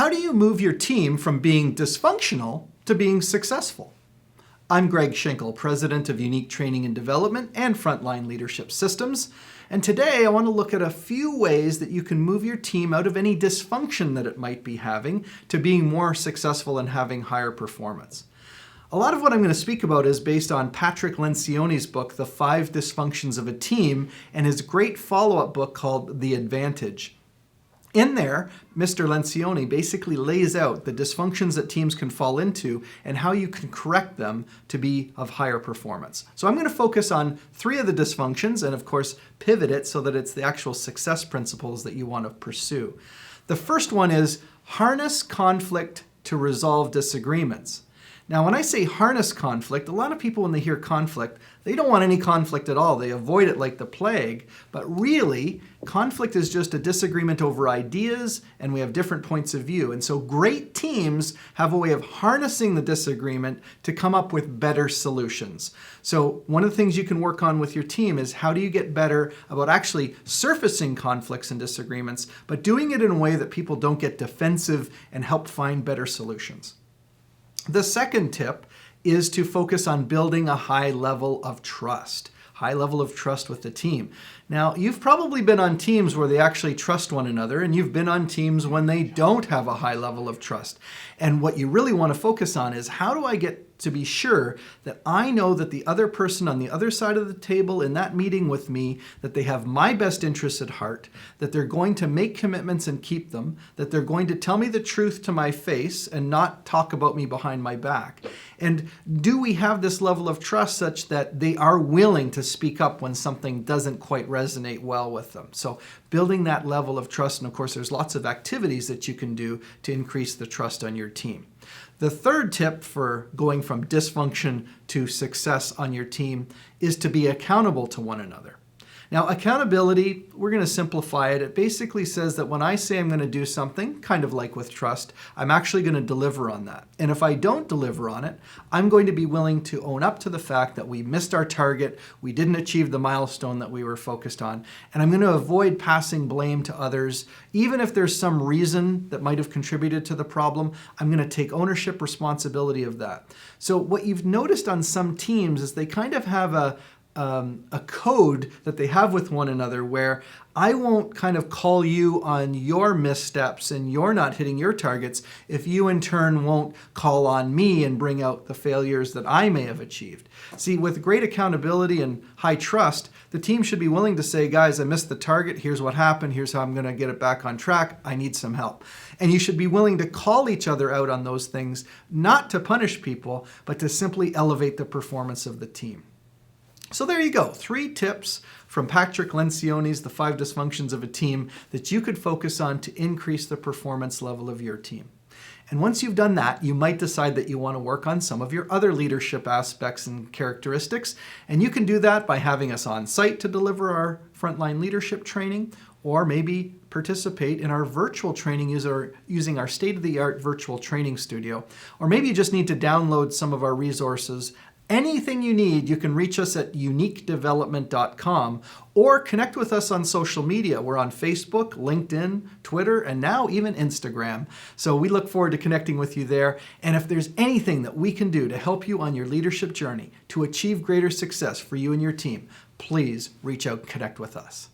How do you move your team from being dysfunctional to being successful? I'm Greg Schenkel, President of Unique Training and Development and Frontline Leadership Systems. And today I want to look at a few ways that you can move your team out of any dysfunction that it might be having to being more successful and having higher performance. A lot of what I'm going to speak about is based on Patrick Lencioni's book, The 5 Dysfunctions of a Team, and his great follow-up book called The Advantage. In there, Mr. Lencioni basically lays out the dysfunctions that teams can fall into and how you can correct them to be of higher performance. So I'm going to focus on 3 of the dysfunctions and, of course, pivot it so that it's the actual success principles that you want to pursue. The first one is harness conflict to resolve disagreements. Now, when I say harness conflict, a lot of people, when they hear conflict, they don't want any conflict at all. They avoid it like the plague. But really, conflict is just a disagreement over ideas, and we have different points of view. And so great teams have a way of harnessing the disagreement to come up with better solutions. So one of the things you can work on with your team is how do you get better about actually surfacing conflicts and disagreements, but doing it in a way that people don't get defensive and help find better solutions. The second tip is to focus on building a high level of trust with the team. Now, you've probably been on teams where they actually trust one another, and you've been on teams when they don't have a high level of trust. And what you really want to focus on is how do I get to be sure that I know that the other person on the other side of the table in that meeting with me, that they have my best interests at heart, that they're going to make commitments and keep them, that they're going to tell me the truth to my face and not talk about me behind my back. And do we have this level of trust such that they are willing to speak up when something doesn't quite resonate well with them? So building that level of trust, and of course there's lots of activities that you can do to increase the trust on your team. The third tip for going from dysfunction to success on your team is to be accountable to one another. Now, accountability, we're going to simplify it. It basically says that when I say I'm going to do something, kind of like with trust, I'm actually going to deliver on that. And if I don't deliver on it, I'm going to be willing to own up to the fact that we missed our target, we didn't achieve the milestone that we were focused on, and I'm going to avoid passing blame to others. Even if there's some reason that might have contributed to the problem, I'm going to take ownership responsibility of that. So what you've noticed on some teams is they kind of have a code that they have with one another where I won't kind of call you on your missteps and you're not hitting your targets if you in turn won't call on me and bring out the failures that I may have achieved. See, with great accountability and high trust, the team should be willing to say, guys, I missed the target. Here's what happened. Here's how I'm going to get it back on track. I need some help. And you should be willing to call each other out on those things, not to punish people, but to simply elevate the performance of the team. So there you go, 3 tips from Patrick Lencioni's The 5 Dysfunctions of a Team that you could focus on to increase the performance level of your team. And once you've done that, you might decide that you want to work on some of your other leadership aspects and characteristics. And you can do that by having us on site to deliver our frontline leadership training, or maybe participate in our virtual training using our state-of-the-art virtual training studio. Or maybe you just need to download some of our resources. Anything you need, you can reach us at uniquedevelopment.com or connect with us on social media. We're on Facebook, LinkedIn, Twitter, and now even Instagram. So we look forward to connecting with you there. And if there's anything that we can do to help you on your leadership journey to achieve greater success for you and your team, please reach out and connect with us.